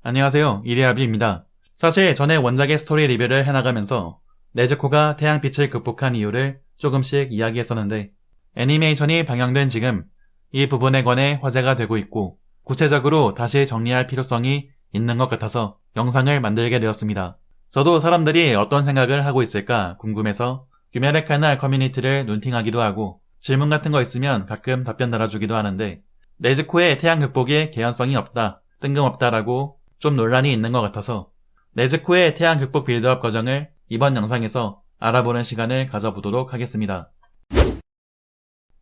안녕하세요, 이리아비입니다. 사실 전에 원작의 스토리 리뷰를 해나가면서 네즈코가 태양빛을 극복한 이유를 조금씩 이야기했었는데 애니메이션이 방영된 지금 이 부분에 관해 화제가 되고 있고 구체적으로 다시 정리할 필요성이 있는 것 같아서 영상을 만들게 되었습니다. 저도 사람들이 어떤 생각을 하고 있을까 궁금해서 귀멸의 칼날 커뮤니티를 눈팅하기도 하고 질문 같은 거 있으면 가끔 답변 달아주기도 하는데 네즈코의 태양 극복에 개연성이 없다, 뜬금없다라고 좀 논란이 있는 것 같아서 네즈코의 태양 극복 빌드업 과정을 이번 영상에서 알아보는 시간을 가져보도록 하겠습니다.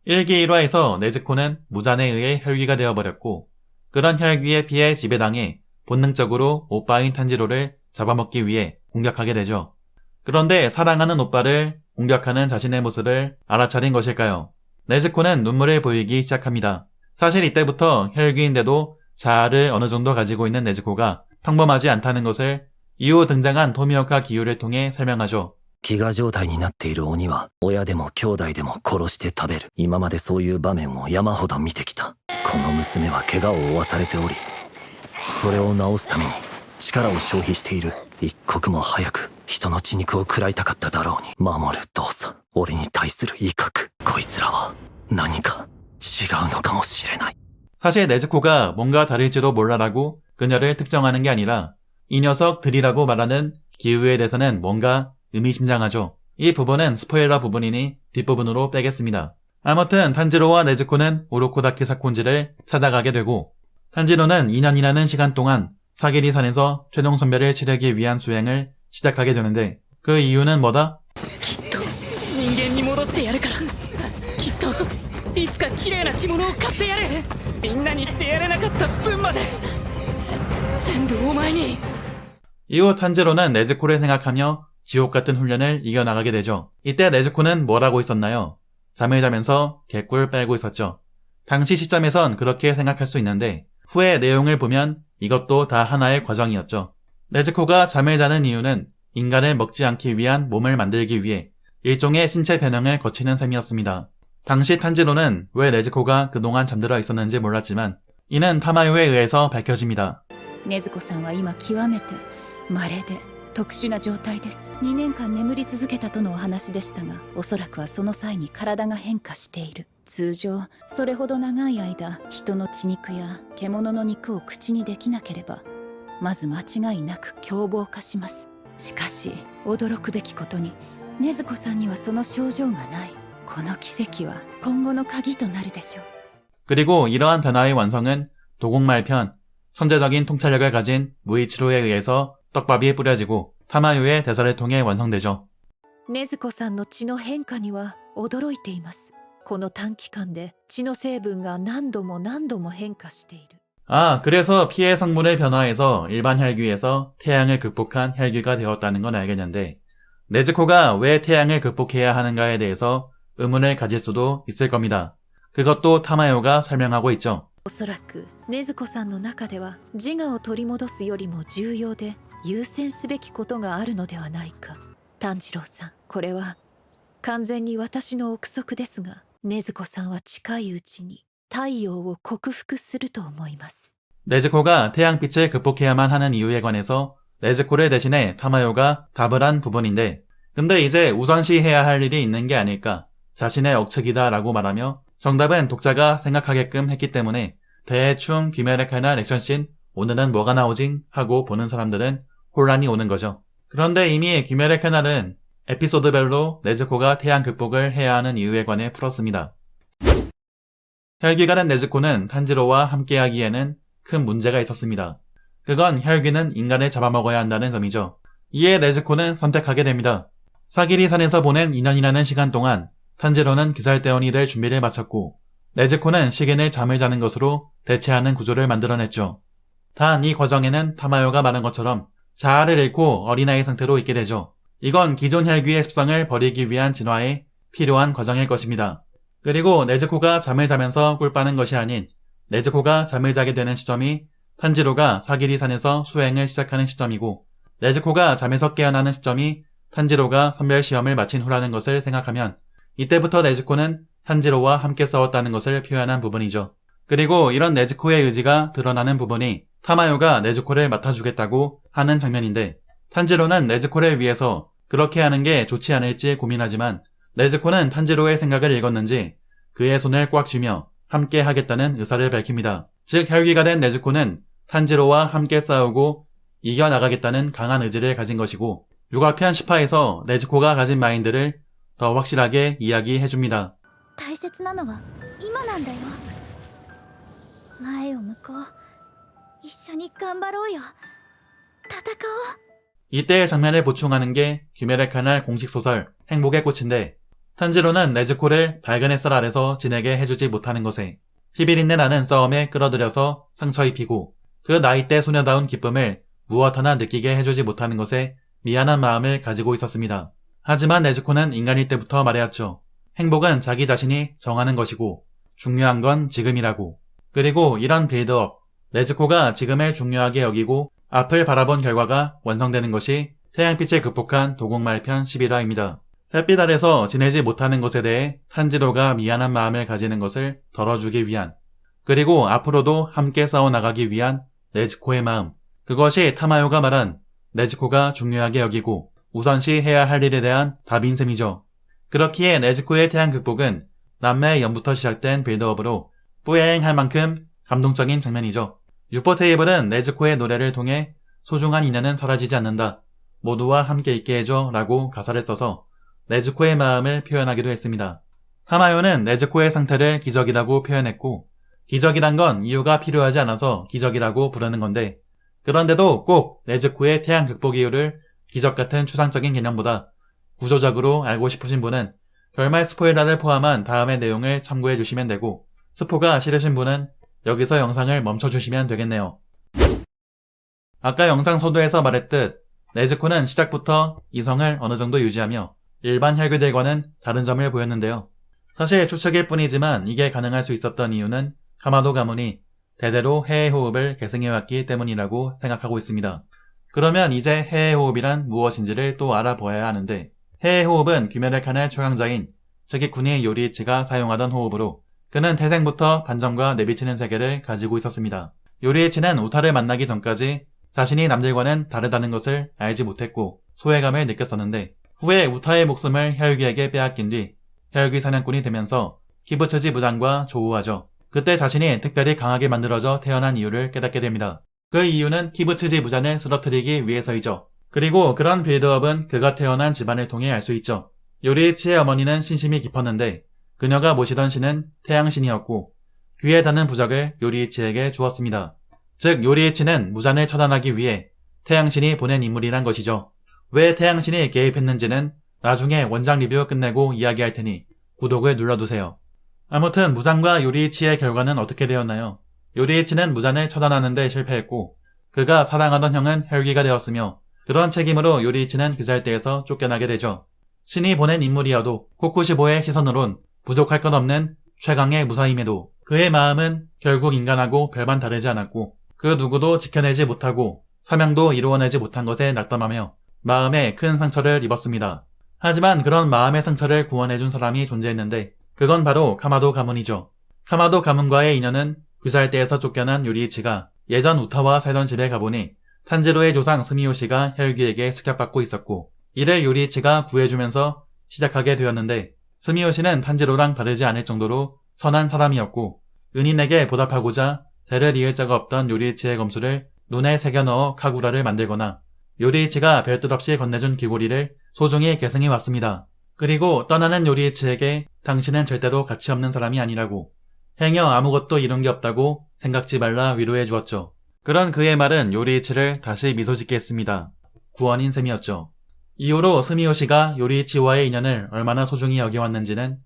1기 1화에서 네즈코는 무잔에 의해 혈귀가 되어버렸고 그런 혈귀에 피해 지배당해 본능적으로 오빠인 탄지로를 잡아먹기 위해 공격하게 되죠. 그런데 사랑하는 오빠를 공격하는 자신의 모습을 알아차린 것일까요? 네즈코는 눈물을 보이기 시작합니다. 사실 이때부터 혈귀인데도 자아를 어느 정도 가지고 있는 네즈코가 평범하지 않다는 것을 이후 등장한 토미오카 기유를 통해 설명하죠. 飢餓状態になっている鬼は親でも兄弟でも殺して食べる。今までそういう場面を山ほど見てきた。この娘は怪我を負わされており、それを治すために力を消費している。一刻も早く人の血肉を食らいたかっただろうに。守る動作、俺に対する威嚇。こいつらは何か違うのかもしれない。 사실 네즈코가 뭔가 다를지도 몰라라고 그녀를 특정하는 게 아니라 이 녀석들이라고 말하는 기우에 대해서는 뭔가 의미심장하죠. 이 부분은 스포일러 부분이니 뒷부분으로 빼겠습니다. 아무튼 탄지로와 네즈코는 오로코다케 사콘지를 찾아가게 되고 탄지로는 2년이라는 시간 동안 사기리 산에서 최종 선별을 치르기 위한 수행을 시작하게 되는데 그 이유는 뭐다? きっと人間に戻してやるからきっといつか綺麗な着物を買ってやるみんなにしてやれなかった分まで全部お前に 이후 탄지로는 네즈코를 생각하며 지옥 같은 훈련을 이겨나가게 되죠. 이때 네즈코는 뭘 하고 있었나요? 잠을 자면서 개꿀 빨고 있었죠. 당시 시점에선 그렇게 생각할 수 있는데 후에 내용을 보면 이것도 다 하나의 과정이었죠. 네즈코가 잠을 자는 이유는 인간을 먹지 않기 위한 몸을 만들기 위해 일종의 신체 변형을 거치는 셈이었습니다. 당시 탄지로는 왜 네즈코가 그동안 잠들어 있었는지 몰랐지만 이는 타마요에 의해서 밝혀집니다. 禰豆子さんは今極めて稀で特殊な状態です。2年間眠り続けたとのお話でしたが、おそらくはその際に体が変化している。通常それほど長い間人の血肉や獣の肉を口にできなければまず間違いなく凶暴化します。しかし驚くべきことに禰豆子さんにはその症状がない。この奇跡は今後の鍵となるでしょう。 그리고 이러한 변화의 완성은 도곡말편, 선제적인 통찰력을 가진 무이치로에 의해서 떡밥이 뿌려지고 타마요의 대사를 통해 완성되죠. 禰豆子さんの血の変化には驚いています。この短期間で血の成分が何度も何度も変化している。 아, 그래서 피해 성분을 변화해서 일반 혈귀에서 태양을 극복한 혈귀가 되었다는 건 알겠는데 네즈코가 왜 태양을 극복해야 하는가에 대해서 의문을 가질 수도 있을 겁니다. 그것도 타마요가 설명하고 있죠. おそらく禰豆子さんの中では自我を取り戻すよりも重要で優先すべきことがあるのではないか。炭治郎さん、これは完全に私の憶測ですが禰豆子さんは近いうちに太陽を克服すると思います。 네즈코가 태양빛을 극복해야만 하는 이유에 관해서 네즈코를 대신해 타마요가 답을 한 부분인데 근데 이제 우선시해야 할 일이 있는 게 아닐까, 자신의 억측이다 라고 말하며 정답은 독자가 생각하게끔 했기 때문에 대충 귀멸의 칼날 액션씬 오늘은 뭐가 나오징 하고 보는 사람들은 혼란이 오는 거죠. 그런데 이미 귀멸의 칼날은 에피소드별로 네즈코가 태양 극복을 해야 하는 이유에 관해 풀었습니다. 혈귀가는 네즈코는 탄지로와 함께하기에는 큰 문제가 있었습니다. 그건 혈귀는 인간을 잡아먹어야 한다는 점이죠. 이에 네즈코는 선택하게 됩니다. 사기리 산에서 보낸 2년이라는 시간 동안 탄지로는 기살대원이 될 준비를 마쳤고 네즈코는 시겐을 잠을 자는 것으로 대체하는 구조를 만들어냈죠. 단 이 과정에는 타마요가 말한 것처럼 자아를 잃고 어린아이 상태로 있게 되죠. 이건 기존 혈귀의 습성을 버리기 위한 진화에 필요한 과정일 것입니다. 그리고 네즈코가 잠을 자면서 꿀 빠는 것이 아닌 네즈코가 잠을 자게 되는 시점이 탄지로가 사기리 산에서 수행을 시작하는 시점이고 네즈코가 잠에서 깨어나는 시점이 탄지로가 선별시험을 마친 후라는 것을 생각하면 이때부터 네즈코는 탄지로와 함께 싸웠다는 것을 표현한 부분이죠. 그리고 이런 네즈코의 의지가 드러나는 부분이 타마요가 네즈코를 맡아주겠다고 하는 장면인데, 탄지로는 네즈코를 위해서 그렇게 하는 게 좋지 않을지 고민하지만 네즈코는 탄지로의 생각을 읽었는지 그의 손을 꽉 쥐며 함께 하겠다는 의사를 밝힙니다. 즉 혈기가 된 네즈코는 탄지로와 함께 싸우고 이겨나가겠다는 강한 의지를 가진 것이고, 육아편 10화에서 네즈코가 가진 마인드를 더 확실하게 이야기해줍니다. 大切なのは今なんだよ。前を向こう。一緒に頑張ろうよ。戦おう。 이때의 장면을 보충하는 게 귀멸의 칼날 공식 소설 행복의 꽃인데, 탄지로는 네즈코를 밝은 햇살 아래서 지내게 해주지 못하는 것에 피비린내 나는 싸움에 끌어들여서 상처 입히고 그 나이대 소녀다운 기쁨을 무엇 하나 느끼게 해주지 못하는 것에 미안한 마음을 가지고 있었습니다. 하지만 네즈코는 인간일 때부터 말해왔죠. 행복은 자기 자신이 정하는 것이고 중요한 건 지금이라고. 그리고 이런 빌드업, 네즈코가 지금을 중요하게 여기고 앞을 바라본 결과가 완성되는 것이 태양빛을 극복한 도곡말편 11화입니다. 햇빛 아래서 지내지 못하는 것에 대해 탄지로가 미안한 마음을 가지는 것을 덜어주기 위한, 그리고 앞으로도 함께 싸워나가기 위한 네즈코의 마음, 그것이 타마요가 말한 네즈코가 중요하게 여기고 우선시 해야 할 일에 대한 답인 셈이죠. 그렇기에 네즈코의 태양 극복은 남매 연부터 시작된 빌드업으로 뿌행할 만큼 감동적인 장면이죠. 유포테이블은 네즈코의 노래를 통해 소중한 인연은 사라지지 않는다, 모두와 함께 있게 해줘 라고 가사를 써서 네즈코의 마음을 표현하기도 했습니다. 타마요는 네즈코의 상태를 기적이라고 표현했고, 기적이란 건 이유가 필요하지 않아서 기적이라고 부르는 건데, 그런데도 꼭 네즈코의 태양 극복 이유를 기적 같은 추상적인 개념보다 구조적으로 알고 싶으신 분은 결말 스포일러를 포함한 다음의 내용을 참고해 주시면 되고, 스포가 싫으신 분은 여기서 영상을 멈춰주시면 되겠네요. 아까 영상 서두에서 말했듯 네즈코는 시작부터 이성을 어느 정도 유지하며 일반 혈귀들과는 다른 점을 보였는데요. 사실 추측일 뿐이지만 이게 가능할 수 있었던 이유는 카마도 가문이 대대로 해외 호흡을 계승해왔기 때문이라고 생각하고 있습니다. 그러면 이제 해외 호흡이란 무엇인지를 또 알아보아야 하는데, 해외 호흡은 귀멸의 칼날 최강자인 즉기쿠니 요리이치가 사용하던 호흡으로 그는 태생부터 반점과 내비치는 세계를 가지고 있었습니다. 요리이치는 우타를 만나기 전까지 자신이 남들과는 다르다는 것을 알지 못했고 소외감을 느꼈었는데, 후에 우타의 목숨을 혈귀에게 빼앗긴 뒤 혈귀 사냥꾼이 되면서 키부츠지 무장과 조우하죠. 그때 자신이 특별히 강하게 만들어져 태어난 이유를 깨닫게 됩니다. 그 이유는 키부츠지 무장을 쓰러뜨리기 위해서이죠. 그리고 그런 빌드업은 그가 태어난 집안을 통해 알 수 있죠. 요리이치의 어머니는 신심이 깊었는데 그녀가 모시던 신은 태양신이었고 귀에 닿는 부적을 요리이치에게 주었습니다. 즉 요리이치는 무장을 처단하기 위해 태양신이 보낸 인물이란 것이죠. 왜 태양신이 개입했는지는 나중에 원작 리뷰 끝내고 이야기할 테니 구독을 눌러두세요. 아무튼 무장과 요리이치의 결과는 어떻게 되었나요? 요리이치는 무장을 처단하는 데 실패했고 그가 사랑하던 형은 혈귀가 되었으며, 그런 책임으로 요리이치는 그 자리에서 쫓겨나게 되죠. 신이 보낸 인물이어도 코쿠시보의 시선으론 부족할 것 없는 최강의 무사임에도 그의 마음은 결국 인간하고 별반 다르지 않았고 그 누구도 지켜내지 못하고 사명도 이루어내지 못한 것에 낙담하며 마음에 큰 상처를 입었습니다. 하지만 그런 마음의 상처를 구원해준 사람이 존재했는데 그건 바로 카마도 가문이죠. 카마도 가문과의 인연은 귀살대에서 쫓겨난 요리이치가 예전 우타와 살던 집에 가보니 탄지로의 조상 스미요시가 혈귀에게 습격받고 있었고 이를 요리이치가 구해주면서 시작하게 되었는데, 스미요시는 탄지로랑 다르지 않을 정도로 선한 사람이었고 은인에게 보답하고자 대를 이을 자가 없던 요리이치의 검수를 눈에 새겨 넣어 카구라를 만들거나 요리이치가 별뜻 없이 건네준 귀고리를 소중히 계승해 왔습니다. 그리고 떠나는 요리이치에게 당신은 절대로 가치 없는 사람이 아니라고, 행여 아무것도 이룬 게 없다고 생각지 말라 위로해 주었죠. 그런 그의 말은 요리이치를 다시 미소 짓게 했습니다. 구원인 셈이었죠. 이후로 스미요시가 요리이치와의 인연을 얼마나 소중히 여겨왔는지는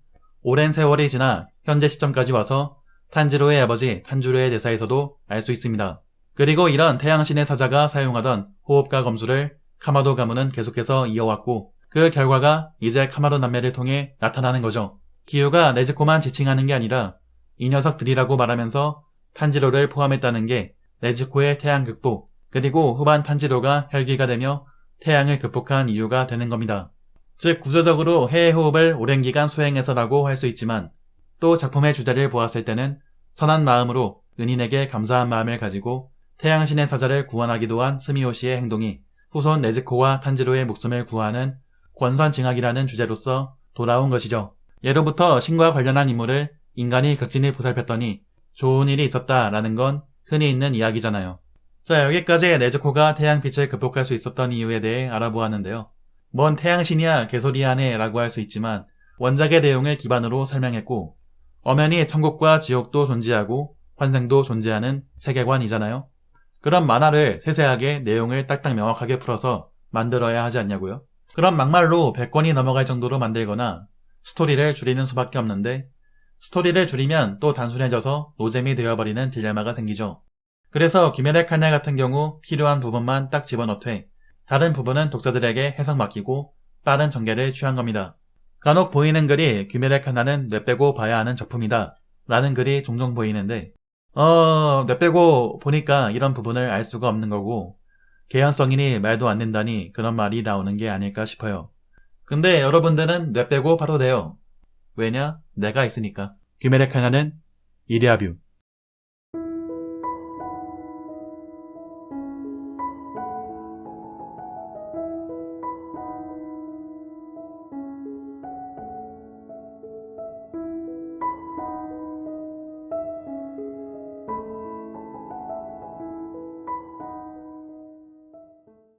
오랜 세월이 지나 현재 시점까지 와서 탄지로의 아버지 탄주로의 대사에서도 알 수 있습니다. 그리고 이런 태양신의 사자가 사용하던 호흡과 검수를 카마도 가문은 계속해서 이어왔고 그 결과가 이제 카마도 남매를 통해 나타나는 거죠. 기유가 네즈코만 지칭하는 게 아니라 이 녀석들이라고 말하면서 탄지로를 포함했다는 게 네즈코의 태양 극복, 그리고 후반 탄지로가 혈귀가 되며 태양을 극복한 이유가 되는 겁니다. 즉 구조적으로 해외 호흡을 오랜 기간 수행해서라고 할 수 있지만 또 작품의 주제를 보았을 때는 선한 마음으로 은인에게 감사한 마음을 가지고 태양신의 사자를 구원하기도 한 스미오시의 행동이 후손 네즈코와 탄지로의 목숨을 구하는 권선징악이라는 주제로서 돌아온 것이죠. 예로부터 신과 관련한 인물을 인간이 극진히 보살폈더니 좋은 일이 있었다라는 건 흔히 있는 이야기잖아요. 자, 여기까지 네즈코가 태양빛을 극복할 수 있었던 이유에 대해 알아보았는데요. 뭔 태양신이야 개소리 하네 라고 할 수 있지만 원작의 내용을 기반으로 설명했고 엄연히 천국과 지옥도 존재하고 환생도 존재하는 세계관이잖아요. 그런 만화를 세세하게 내용을 딱딱 명확하게 풀어서 만들어야 하지 않냐고요? 그럼 막말로 100권이 넘어갈 정도로 만들거나 스토리를 줄이는 수밖에 없는데 스토리를 줄이면 또 단순해져서 노잼이 되어버리는 딜레마가 생기죠. 그래서 귀멸의 칼날 같은 경우 필요한 부분만 딱 집어넣되 다른 부분은 독자들에게 해석 맡기고 빠른 전개를 취한 겁니다. 간혹 보이는 글이 귀멸의 칼날은 뇌빼고 봐야 하는 작품이다 라는 글이 종종 보이는데 뇌빼고 보니까 이런 부분을 알 수가 없는 거고 개연성이니 말도 안 된다니 그런 말이 나오는 게 아닐까 싶어요. 근데 여러분들은 뇌빼고 봐도 돼요. 왜냐? 내가 있으니까. 귀멸의 칼날은 이데아뷰